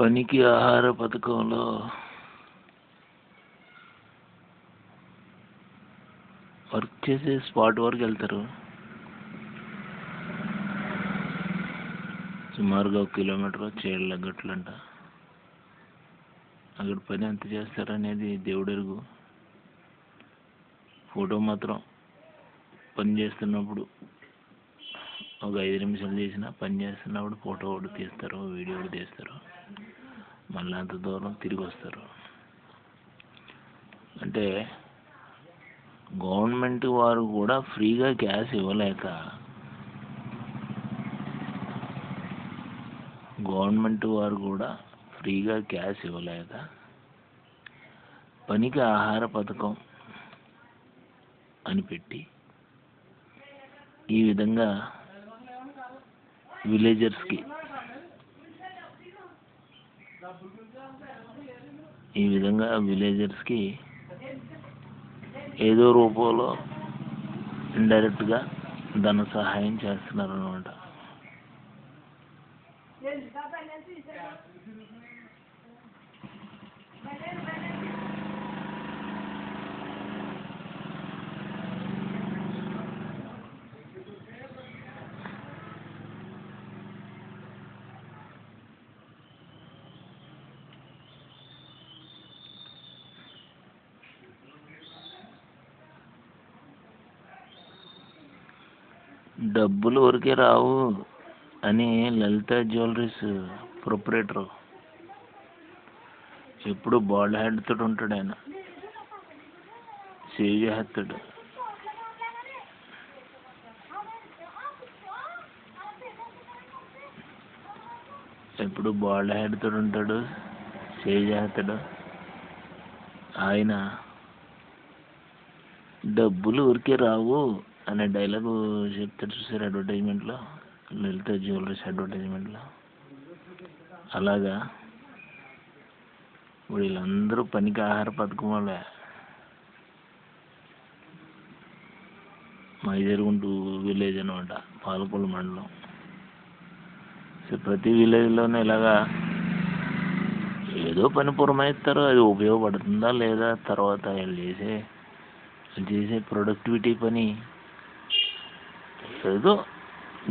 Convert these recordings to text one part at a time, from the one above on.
పనికి ఆహార పథకంలో వర్క్ చేసే స్పాట్ వరకు వెళ్తారు. సుమారుగా 1 కిలోమీటర్ చేళ్ళ గట్లంట. అక్కడ పని ఎంత చేస్తారనేది దేవుడెరుగు. ఫోటో మాత్రం పని చేస్తున్నప్పుడు ఒక 5 నిమిషాలు చేసినా పని చేస్తున్నప్పుడు ఫోటో ఒకటి తీస్తారు, వీడియో ఒకటి తీస్తారు, మళ్ళీ అంత దూరం తిరిగి వస్తారు. అంటే గవర్నమెంట్ వారు కూడా ఫ్రీగా గ్యాస్ ఇవ్వలేక పనికి ఆహార పథకం అని పెట్టి ఈ విధంగా విలేజర్స్కి ఏదో రూపంలో ఇండైరెక్ట్గా ధన సహాయం చేస్తున్నారు అన్నమాట. డబ్బులు ఊరికే రావు అని లలిత జ్యువెలరీస్ ప్రొపరేటర్ ఎప్పుడు బాల్డ్ హెడ్ తోటి ఉంటాడు. ఆయన సేవ్ చేస్తాడు. ఎప్పుడు బాల్డ్ హెడ్ తోటి ఉంటాడు, సేవ్ చేస్తాడు. ఆయన డబ్బులు ఊరికే రావు అనే డైలాగు చెప్తాడు చూసారు అడ్వర్టైజ్మెంట్లో, లలిత జ్యువెలరీస్ అడ్వర్టైజ్మెంట్లో. అలాగా వీళ్ళందరూ పనికి ఆహార పథకం వల్లే. మైజరుగుంటు విలేజ్ అనమాట, పాలకొల్లు మండలం. సో ప్రతి విలేజ్లోనే ఇలాగా ఏదో పని పురమాయిస్తారు. అది ఉపయోగపడుతుందా లేదా తర్వాత వాళ్ళు చేసే ప్రొడక్టివిటీ పని ఏదో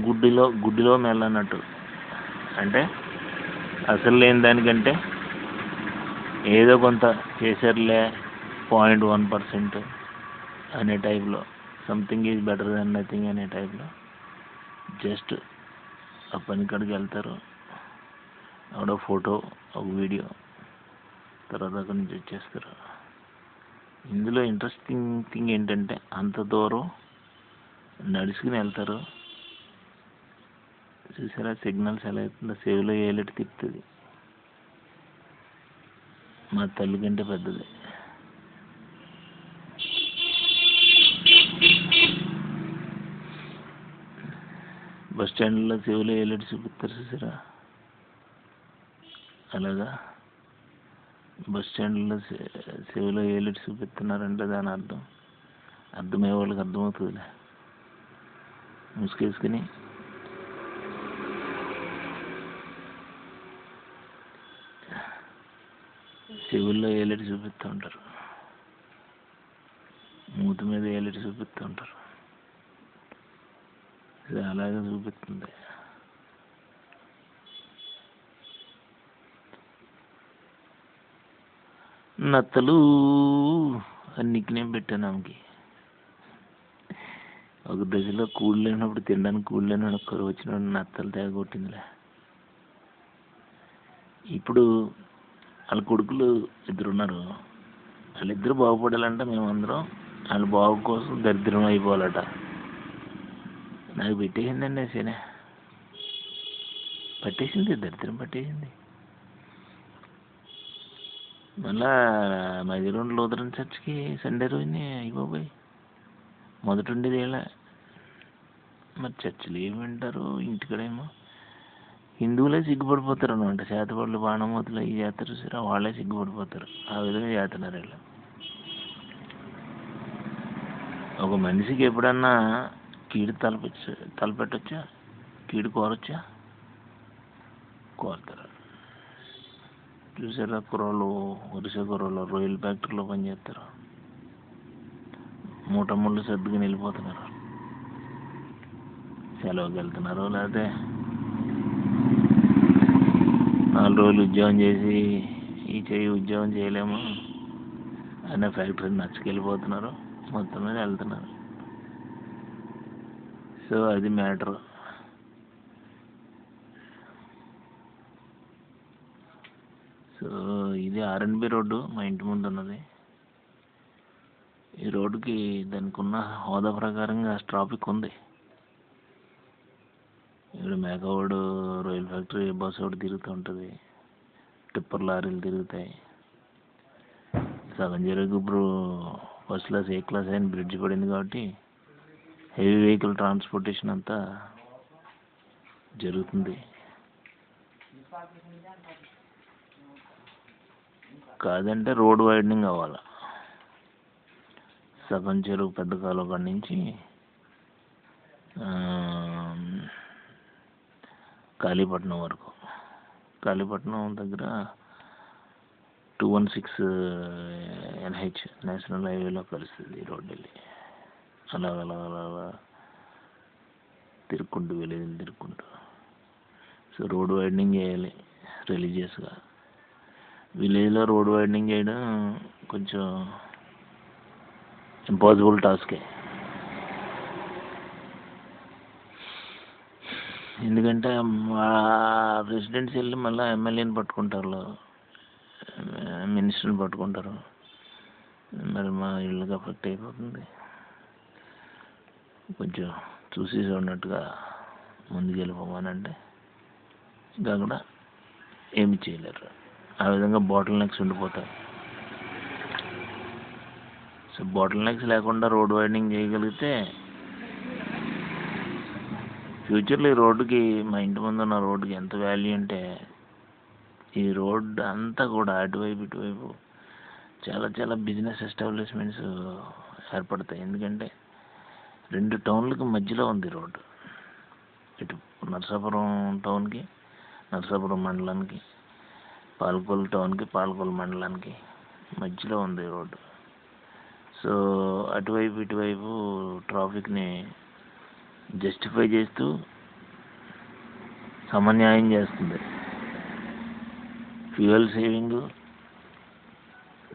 గుడ్డిలో మెల్లన్నట్టు. అంటే అసలు లేని దానికంటే ఏదో కొంత చేశారులే 0.1% అనే టైప్లో, something is better than nothing అనే టైప్లో జస్ట్ ఆ పని కాడికి వెళ్తారు. అక్కడ ఫోటో, ఒక వీడియో, తర్వాత అక్కడి నుంచి వచ్చేస్తారు. ఇందులో ఇంట్రెస్టింగ్ థింగ్ ఏంటంటే అంత దూరం నడుచుకుని వెళ్తారు. చూసారా సిగ్నల్స్ ఎలా అవుతుందో, సేవలో ఏలెట్ తిప్పుతుంది. మా తల్లి కంటే పెద్దది. బస్ స్టాండ్లో సేవలో ఏలెట్ చూపిస్తారు చూసారా, అలాగా బస్ స్టాండ్లో సేవలో ఏలెట్ చూపిస్తున్నారంటే దాని అర్థమయ్యే వాళ్ళకి అర్థమవుతుందిలే. ముసుకేసుకుని చెవుల్లో ఏలెట్ చూపిస్తూ ఉంటారు, మూతి మీద ఏలెట్ చూపిస్తూ ఉంటారు. ఇది అలాగే చూపిస్తుంది. నత్తలు అని నిక్నేమ్ పెట్టాను ఆమెకి. ఒక దశలో కూడు లేనప్పుడు, తినడానికి కూడు లేనప్పుడు కరువు వచ్చినప్పుడు నత్తలు తెగ కొట్టిందిలే. ఇప్పుడు వాళ్ళ కొడుకులు 2 ఉన్నారు. వాళ్ళిద్దరు బాగుపడాలంటే మేమందరం వాళ్ళ బాగు కోసం దరిద్రం అయిపోవాలట. నాకు పెట్టేసిందండి శనే, దరిద్రం పట్టేసింది. మళ్ళా మైజూరు లూథరన్ చర్చ్కి సండే రోజుని అయిపోయి మొదటి ఉండేది ఏళ్ళ. మరి చర్చిలు ఏమి వింటారు, ఇంటికడేమో హిందువులే సిగ్గుపడిపోతారు అనమాట. చేతపడులు, బాణమూతులు అవి చేస్తారు చూసారా, వాళ్ళే సిగ్గుపడిపోతారు. ఆ విధంగా చేస్తున్నారు వీళ్ళు. ఒక మనిషికి ఎప్పుడన్నా కీడు తలపెట్టొచ్చా, కీడు కోరొచ్చా? కోరుతారు. చూసారా కుర్రోళ్ళు, ఒరిస్సా కుర్రోళ్ళు రొయ్యల ఫ్యాక్టరీలో పనిచేస్తారు. మూట ముళ్ళు సర్దుకుని వెళ్ళిపోతున్నారు. సెలవుకి వెళ్తున్నారు, లేకపోతే 4 రోజులు ఉద్యోగం చేసి ఈ ఉద్యోగం చేయలేము అనే ఫ్యాక్టరీ నచ్చకెళ్ళిపోతున్నారు, మొత్తం మీద వెళ్తున్నారు. సో అది మ్యాటర్. సో ఇది R&B రోడ్డు మా ఇంటి ముందు ఉన్నది. ఈ రోడ్డుకి దానికి ఉన్న హోదా ప్రకారంగా ట్రాఫిక్ ఉంది. ఇక్కడ మేకవాడు రొయ్యల ఫ్యాక్టరీ బస్సు ఒకటి తిరుగుతూ ఉంటుంది, టిప్పర్ లారీలు తిరుగుతాయి. సగం జరుగు ఇప్పుడు ఫస్ట్ క్లాస్ ఏ క్లాస్ అయిన బ్రిడ్జ్ పడింది కాబట్టి హెవీ వెహికల్ ట్రాన్స్పోర్టేషన్ అంతా జరుగుతుంది. కాదంటే రోడ్ వైడనింగ్ అవ్వాలి. సగం చెరువు పెద్ద కాలువ కాడి నుంచి కాళీపట్నం వరకు, కాళీపట్నం దగ్గర 216 NH నేషనల్ హైవేలో కలుస్తుంది ఈ రోడ్డు వెళ్ళి. అలాగ తిరుక్కుంటూ. సో రోడ్ వైడనింగ్ చేయాలి రిలీజియస్గా. విలేజ్లో రోడ్ వైడనింగ్ చేయడం కొంచెం ఇంపాసిబుల్ టాస్కే. ఎందుకంటే మా రెసిడెంట్స్ వెళ్ళి మళ్ళీ ఎమ్మెల్యేని పట్టుకుంటారు, మినిస్టర్ని పట్టుకుంటారు. మరి మా ఇళ్ళకి అఫెక్ట్ అయిపోతుంది. కొంచెం చూసి చూడనట్టుగా ముందుకు వెళ్ళిపోమానంటే ఇంకా కూడా ఏమి చేయలేరు. ఆ విధంగా బాటిల్ నెక్స్ ఉండిపోతారు. సో బాటిల్ నెక్స్ లేకుండా రోడ్ వైడనింగ్ చేయగలిగితే ఫ్యూచర్లో ఈ రోడ్డుకి, మా ఇంటి ముందు ఉన్న రోడ్డుకి ఎంత వాల్యూ అంటే, ఈ రోడ్ అంతా కూడా అటువైపు ఇటువైపు చాలా బిజినెస్ ఎస్టాబ్లిష్మెంట్స్ ఏర్పడతాయి. ఎందుకంటే 2 టౌన్లకి మధ్యలో ఉంది రోడ్డు. ఇటు నరసాపురం టౌన్కి, నరసాపురం మండలానికి, పాలకొల్లు టౌన్కి, పాలకొల్లు మండలానికి మధ్యలో ఉంది రోడ్డు. సో అటువైపు ఇటువైపు ట్రాఫిక్ని జస్టిఫై చేస్తూ సమన్యాయం చేస్తుంది. Fuel saving.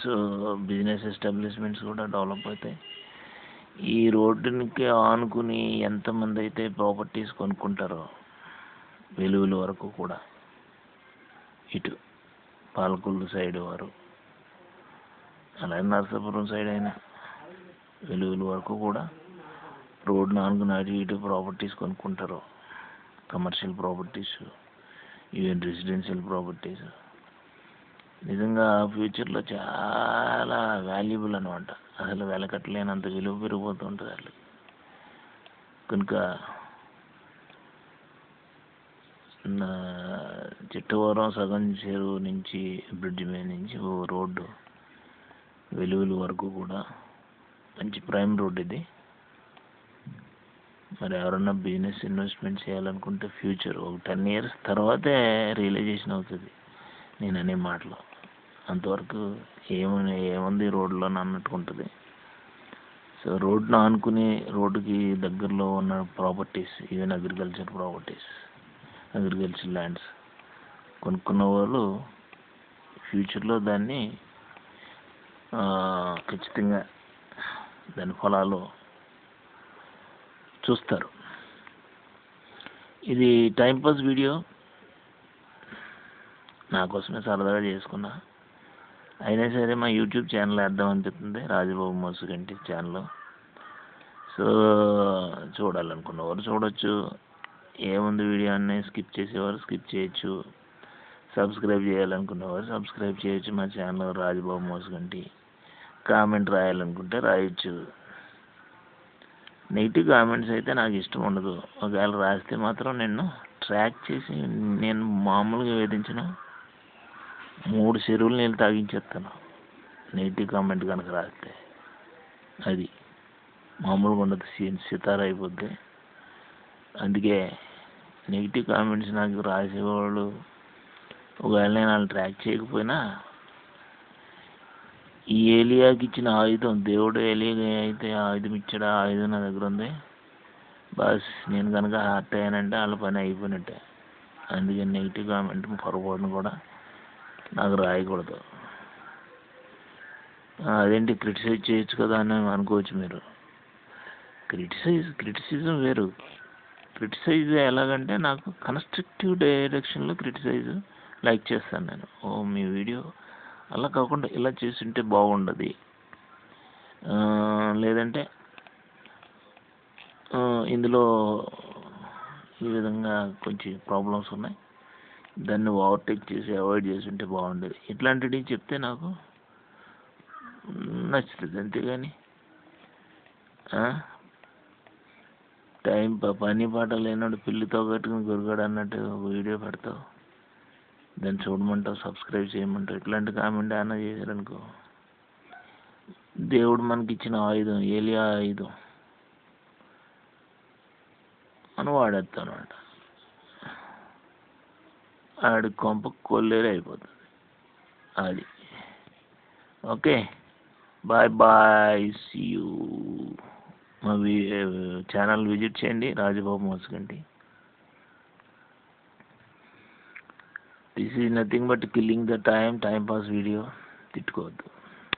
So business establishments కూడా డెవలప్ అవుతాయి. ఈ రోడ్డునికి ఆనుకుని ఎంతమంది అయితే ప్రాపర్టీస్ కొనుక్కుంటారో వెలుగుల వరకు కూడా, ఇటు పాలకొల్లు సైడ్ వారు, అలాగే నరసాపురం సైడ్ అయినా వెలుగుల వరకు కూడా రోడ్డు ఆనుకుని అటు ఇటు ప్రాపర్టీస్ కొనుక్కుంటారు. Commercial properties, even residential properties. నిజంగా ఫ్యూచర్లో చాలా వాల్యుబుల్ అనమాట. అసలు వెలకట్టలేనంత విలువ పెరిగిపోతూ ఉంటుంది అసలు. కనుక చిట్టవరం సగం చెరువు నుంచి బ్రిడ్జ్ మీద నుంచి ఓ రోడ్డు వెలుగుల వరకు కూడా మంచి ప్రైమ్ రోడ్ ఇది. మరి ఎవరన్నా బిజినెస్ ఇన్వెస్ట్మెంట్ చేయాలనుకుంటే ఫ్యూచర్ ఒక 10 years తర్వాతే రియలైజేషన్ అవుతుంది నేను అనే మాటలో. అంతవరకు ఏముంది రోడ్లో అన్నట్టుకుంటుంది. సో రోడ్ను ఆనుకుని రోడ్డుకి దగ్గరలో ఉన్న properties, even agriculture properties, agriculture lands కొనుక్కున్న వాళ్ళు ఫ్యూచర్లో దాన్ని ఖచ్చితంగా దాని ఫలాలు చూస్తారు. ఇది టైంపాస్ వీడియో, నా కోసమే సరదాగా చేసుకున్నా. అయినా సరే మా యూట్యూబ్ ఛానల్ వేద్దాం అనిపిస్తుంది, రాజబాబు మోసుగంటి ఛానల్. సో చూడాలనుకున్నవారు చూడొచ్చు. ఏముంది వీడియో అన్నీ స్కిప్ చేసేవారు స్కిప్ చేయొచ్చు. సబ్స్క్రైబ్ చేయాలనుకున్నవారు సబ్స్క్రైబ్ చేయొచ్చు మా ఛానల్ రాజబాబు మోసుగంటి. కామెంట్ రాయాలనుకుంటే రాయొచ్చు. నెగిటివ్ కామెంట్స్ అయితే నాకు ఇష్టం ఉండదు. ఒకవేళ రాస్తే మాత్రం నిన్ను ట్రాక్ చేసి నేను మామూలుగా వేధించను, 3 చెరువులు నీళ్ళు తాగించేస్తాను నెగిటివ్ కామెంట్ కనుక రాస్తే. అది మామూలుగా ఉండదు, సితార అయిపోద్ది. అందుకే నెగిటివ్ కామెంట్స్ నాకు రాసేవాళ్ళు ఒకవేళ నేను వాళ్ళు ట్రాక్ చేయకపోయినా ఈ ఏలియాకి ఇచ్చిన ఆయుధం, దేవుడు ఏలియా అయితే ఆయుధం ఇచ్చాడు, ఆ ఆయుధం నా దగ్గర ఉంది. బస్ నేను కనుక హర్ట్ అయ్యానంటే వాళ్ళ పని అయిపోయినట్టే. అందుకని నెగిటివ్ కామెంట్ పొరపాటును కూడా నాకు రాయకూడదు. అదేంటి క్రిటిసైజ్ చేయొచ్చు కదా అని అనుకోవచ్చు మీరు. క్రిటిసిజం వేరు. క్రిటిసైజ్ ఎలాగంటే నాకు కన్స్ట్రక్టివ్ డైరెక్షన్లో క్రిటిసైజ్ లైక్ చేస్తాను నేను. మీ వీడియో అలా కాకుండా ఇలా చేస్తుంటే బాగుండదు, లేదంటే ఇందులో ఈ విధంగా కొంచెం ప్రాబ్లమ్స్ ఉన్నాయి, దాన్ని ఓవర్టేక్ చేసి అవాయిడ్ చేసి ఉంటే బాగుండేది, ఇట్లాంటివి చెప్తే నాకు నచ్చుతుంది. అంతేగాని పని పాట లేనాడు పిల్లితో కట్టుకుని గురిగాడు అన్నట్టు వీడియో పెడతావు, దాన్ని చూడమంటావు, సబ్స్క్రైబ్ చేయమంటావు, ఇట్లాంటి కామెంట్ ఏమైనా చేశారనుకో, దేవుడు మనకి ఇచ్చిన ఆయుధం, ఏలియా ఆయుధం అని వాడేస్తాను అనమాట. ఆడి కొంప కొల్లేరు అయిపోతుంది. అది okay, bye bye, see you. మా ఛానల్ విజిట్ చేయండి, Rajababu Mosaganti. This is nothing but killing the time pass video. తిట్టుకోవద్దు.